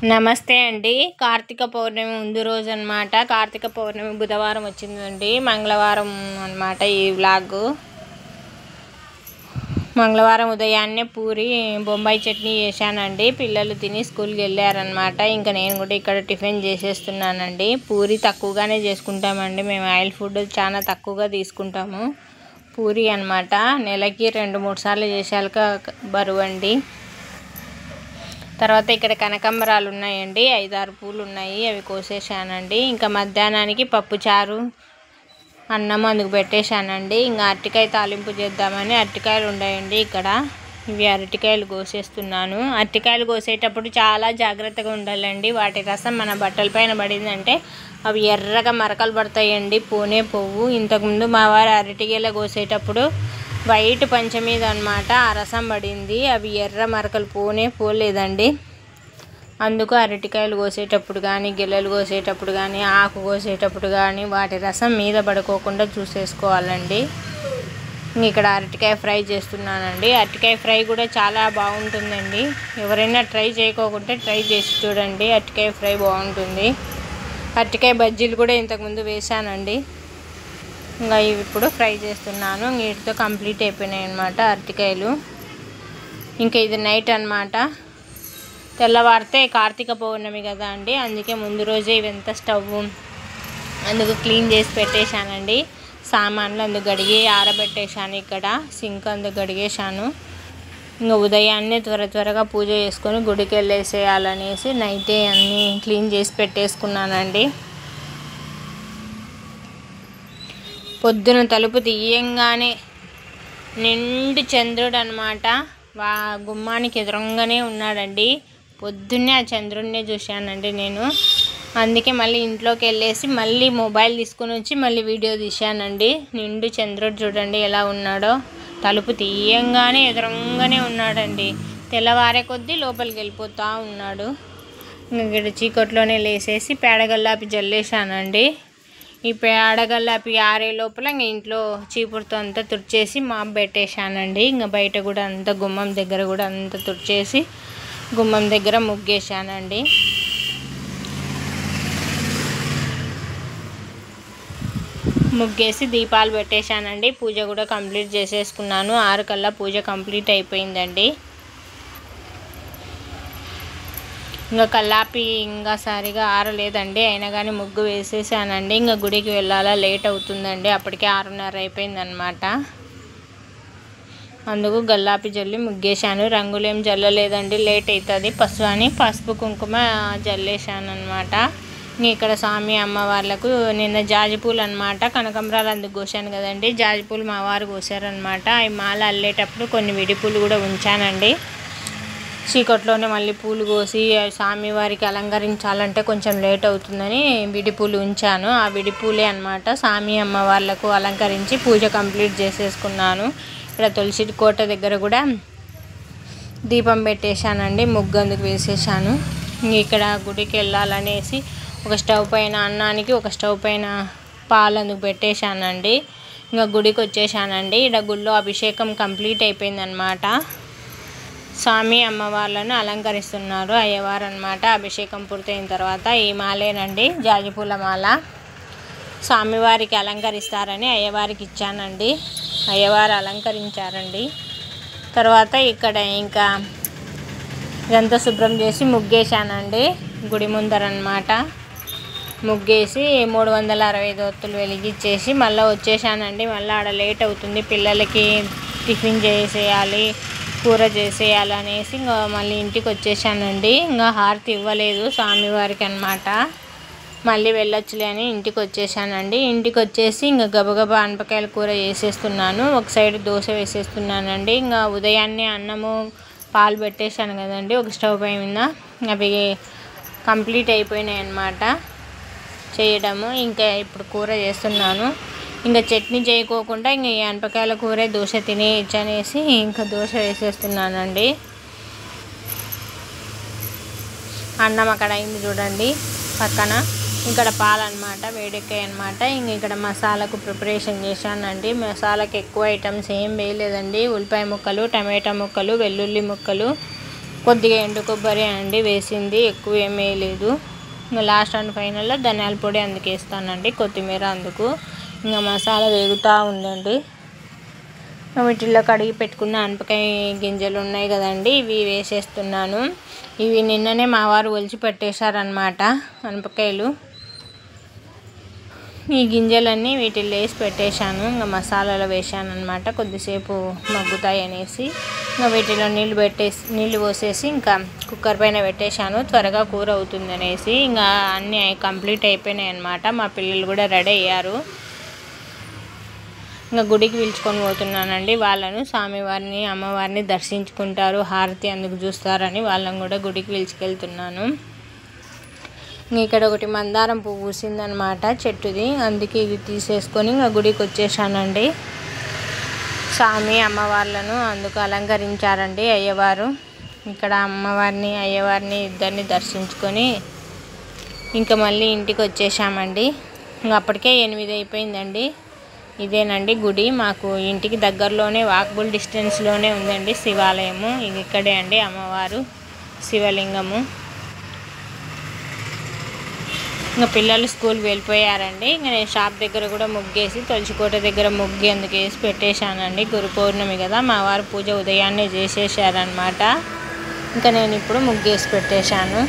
నమస్తే అండి. కార్తీక పౌర్ణమి ముందు రోజు అనమాట. కార్తీక పౌర్ణమి బుధవారం వచ్చిందండి. మంగళవారం అనమాట ఈ వ్లాగ్. మంగళవారం ఉదయాన్నే పూరి బొంబాయి చట్నీ చేశానండి. పిల్లలు తిని స్కూల్కి వెళ్ళారనమాట. ఇంకా నేను కూడా ఇక్కడ టిఫిన్ చేసేస్తున్నానండి. పూరి తక్కువగానే చేసుకుంటామండి. మేము ఆయిల్ ఫుడ్ చాలా తక్కువగా తీసుకుంటాము. పూరి అనమాట నెలకి 2-3 సార్లు చేసాక బరువు అండి. తర్వాత ఇక్కడ కనకాంబరాలు ఉన్నాయండి. 5-6 పూలు ఉన్నాయి, అవి కోసేసానండి. ఇంకా మధ్యాహ్నానికి పప్పుచారు అన్నం అందుకు పెట్టేశానండి. ఇంకా అరటికాయ తాలింపు చేద్దామని అరటికాయలు ఉన్నాయండి ఇక్కడ. ఇవి అరటికాయలు కోసేస్తున్నాను. అరటికాయలు కోసేటప్పుడు చాలా జాగ్రత్తగా ఉండాలండి. వాటి రసం మన బట్టలపైన పడిందంటే అవి ఎర్రగా మరకలు పడతాయండి, పోనే పోవు. ఇంతకుముందు మా వారు అరటికాయలు కోసేటప్పుడు వైట్ పంచ మీద అనమాట ఆ రసం పడింది. అవి ఎర్ర మరకలు పోలేదండి. అందుకు అరటికాయలు కోసేటప్పుడు కానీ, గిల్లలు కోసేటప్పుడు కానీ, ఆకు కోసేటప్పుడు కానీ వాటి రసం మీద పడుకోకుండా చూసేసుకోవాలండి. ఇక్కడ అరటికాయ ఫ్రై చేస్తున్నానండి. అరటికాయ ఫ్రై కూడా చాలా బాగుంటుందండి. ఎవరైనా ట్రై చేయకోకుంటే ట్రై చేసి చూడండి. అరటికాయ ఫ్రై బాగుంటుంది. అరటికాయ బజ్జీలు కూడా ఇంతకుముందు వేసానండి. ఇంకా ఇప్పుడు ఫ్రై చేస్తున్నాను. వీటితో కంప్లీట్ అయిపోయినాయి అన్నమాట అరటికాయలు. ఇంకా ఇది నైట్ అన్నమాట. తెల్లవారితే కార్తీక పౌర్ణమి కదా అండి, అందుకే ముందు రోజే ఇవంతా స్టవ్ అందుకు క్లీన్ చేసి పెట్టేశానండి. సామాన్లు అందుకు గడిగి ఆరబెట్టేశాను. ఇక్కడ సింక్ అందుకు గడిగేశాను. ఇంకా ఉదయాన్నే త్వరగా పూజ చేసుకొని గుడికి వెళ్ళేసేయాలనేసి నైటే అన్నీ క్లీన్ చేసి పెట్టేసుకున్నానండి. పొద్దున తలుపు తీయంగానే నిండు చంద్రుడు అనమాట గుమ్మానికి ఎదురంగానే ఉన్నాడండి. పొద్దున్నే ఆ చంద్రుడినే చూశానండి నేను. అందుకే మళ్ళీ ఇంట్లోకి వెళ్ళేసి మళ్ళీ మొబైల్ తీసుకుని వచ్చి మళ్ళీ వీడియో తీశానండి. నిండు చంద్రుడు చూడండి ఎలా ఉన్నాడో. తలుపు తీయంగానే ఎదురంగానే ఉన్నాడండి. తెల్లవారే కొద్దీ లోపలికి వెళ్ళిపోతూ ఉన్నాడు. ఇక్కడ చీకట్లోనే లేసేసి పేడగల్లాపి జల్లేశానండి. ఈ పేడగల్లాపి ఆరే లోపల ఇంక ఇంట్లో చీపురుతో అంతా తుడిచేసి మాప్ పెట్టేశానండి. ఇంకా బయట కూడా అంతా గుమ్మం దగ్గర కూడా అంతా తుడిచేసి గుమ్మం దగ్గర ముగ్గేశానండి. ముగ్గేసి దీపాలు పెట్టేశానండి. పూజ కూడా కంప్లీట్ చేసేసుకున్నాను. 6 కల్లా పూజ కంప్లీట్ అయిపోయిందండి. ఇంకా కల్లాపి ఇంకా సరిగా ఆరలేదండి. అయినా కానీ ముగ్గు వేసేసానండి. ఇంకా గుడికి వెళ్ళాలా, లేట్ అవుతుందండి. అప్పటికే 6:30 అయిపోయిందనమాట. అందుకు గల్లాపి జల్లి ముగ్గేశాను. రంగులేం జల్లలేదండి, లేట్ అవుతుంది. పసుపు కుంకుమ జల్లేశాను అనమాట. ఇక్కడ స్వామి అమ్మవార్లకు నిన్న జాజిపూలు అనమాట, కనకాంబరాలు అందుకు కోసాను కదండి. జాజిపూలు మా వారు కోసారనమాట. అవి మాల అల్లేటప్పుడు కొన్ని విడిపూలు కూడా ఉంచానండి. చీకట్లోనే మళ్ళీ పూలు కోసి స్వామివారికి అలంకరించాలంటే కొంచెం లేట్ అవుతుందని విడిపూలు ఉంచాను. ఆ విడిపూలే అనమాట స్వామి అమ్మవార్లకు అలంకరించి పూజ కంప్లీట్ చేసేసుకున్నాను. ఇక్కడ తులసి కోట దగ్గర కూడా దీపం పెట్టేశానండి. ముగ్గు అందుకు వేసేసాను. ఇక్కడ గుడికి వెళ్ళాలనేసి ఒక స్టవ్ పైన అన్నానికి, ఒక స్టవ్ పైన పాలు అందుకు పెట్టేశానండి. ఇంకా గుడికి వచ్చేసానండి. ఇక్కడ గుడిలో అభిషేకం కంప్లీట్ అయిపోయిందనమాట. స్వామి అమ్మవార్లను అలంకరిస్తున్నారు అయ్యవారు అనమాట. అభిషేకం పూర్తయిన తర్వాత ఈ మాలేనండి, జాజిపూల మాల స్వామివారికి అలంకరిస్తారని అయ్యవారికి ఇచ్చానండి. అయ్యవారు అలంకరించారండి. తర్వాత ఇక్కడ ఇంకా ఇదంతా శుభ్రం చేసి ముగ్గేశానండి గుడి ముందరనమాట. ముగ్గేసి 365 ఒత్తులు వెలిగించేసి మళ్ళీ వచ్చేసానండి. మళ్ళీ ఆడ లేట్ అవుతుంది, పిల్లలకి టిఫిన్ చేసేయాలి, కూర చేసేయాలి అనేసి ఇంకా మళ్ళీ ఇంటికి వచ్చేసానండి. ఇంకా హారతి ఇవ్వలేదు స్వామివారికి అనమాట. మళ్ళీ వెళ్ళొచ్చులే అని ఇంటికి వచ్చేసానండి. ఇంటికి వచ్చేసి ఇంకా గబగబా అనపకాయల కూర వేసేస్తున్నాను. ఒక సైడ్ దోశ వేసేస్తున్నానండి. ఇంకా ఉదయాన్నే అన్నము పాలు పెట్టేశాను కదండి ఒక స్టవ్ పై మీద. అవి కంప్లీట్ అయిపోయినాయి అన్నమాట చేయడము. ఇంకా ఇప్పుడు కూర చేస్తున్నాను. ఇంకా చట్నీ చేయకోకుండా ఇంక ఈ అనపకాయల కూరే దోశ తినేసి ఇంకా దోశ వేసేస్తున్నానండి. అన్నం అక్కడ అయింది చూడండి పక్కన. ఇక్కడ పాలు అనమాట వేడెక్కాయి అనమాట. ఇంక ఇక్కడ మసాలాకు ప్రిపరేషన్ చేశానండి. మసాలాకి ఎక్కువ ఐటమ్స్ ఏం వేయలేదండి. ఉల్లిపాయ ముక్కలు, టమాటా ముక్కలు, వెల్లుల్లి ముక్కలు, కొద్దిగా ఎండు కొబ్బరి అండి వేసింది, ఎక్కువ ఏం వేయలేదు. ఇంకా లాస్ట్ అండ్ ఫైనల్లో ధనియాల పొడి అందుకు వేస్తానండి, కొత్తిమీర అందుకు. ఇంకా మసాలా వేగుతూ ఉందండి. వీటిల్లో కడిగి పెట్టుకున్న అనపకాయ గింజలు ఉన్నాయి కదండి, ఇవి వేసేస్తున్నాను. ఇవి నిన్ననే మా వారు ఒలిచి పెట్టేశారనమాట అనపకాయలు. ఈ గింజలన్నీ వీటిల్లో వేసి పెట్టేశాను. ఇంకా మసాలాలో వేసాను అనమాట, కొద్దిసేపు మగ్గుతాయి అనేసి. ఇంకా వీటిలో నీళ్ళు పోసేసి ఇంకా కుక్కర్ పైన పెట్టేశాను, త్వరగా కూర అవుతుంది అనేసి. ఇంకా అన్నీ కంప్లీట్ అయిపోయినాయి అనమాట. మా పిల్లలు కూడా రెడీ అయ్యారు. ఇంకా గుడికి పిలుచుకొని పోతున్నానండి వాళ్ళను. స్వామివారిని అమ్మవారిని దర్శించుకుంటారు, హారతి అందుకు చూస్తారని వాళ్ళని కూడా గుడికి పిలుచుకెళ్తున్నాను. ఇక్కడ ఒకటి మందారం పువ్వు పూసిందనమాట చెట్టుది, అందుకే ఇది తీసేసుకొని ఇంకా గుడికి వచ్చేసానండి. స్వామి అమ్మవార్లను అందుకు అలంకరించారండి అయ్యవారు. ఇక్కడ అమ్మవారిని అయ్యవారిని ఇద్దరిని దర్శించుకొని ఇంకా మళ్ళీ ఇంటికి వచ్చేసామండి. ఇంకా అప్పటికే 8 అయిపోయిందండి. ఇదేనండి గుడి, మాకు ఇంటికి దగ్గరలోనే వాకబుల్ డిస్టెన్స్లోనే ఉందండి శివాలయము. ఇక్కడే అండి అమ్మవారు, శివలింగము. ఇంకా పిల్లలు స్కూల్కి వెళ్ళిపోయారండి. ఇంకా నేను షాప్ దగ్గర కూడా ముగ్గేసి, తులసికోట దగ్గర ముగ్గు అందుకు వేసి పెట్టేశానండి. గురు పౌర్ణమి కదా, మా వారు పూజ ఉదయాన్నే చేసేసారనమాట. ఇంకా నేను ఇప్పుడు ముగ్గేసి పెట్టేశాను.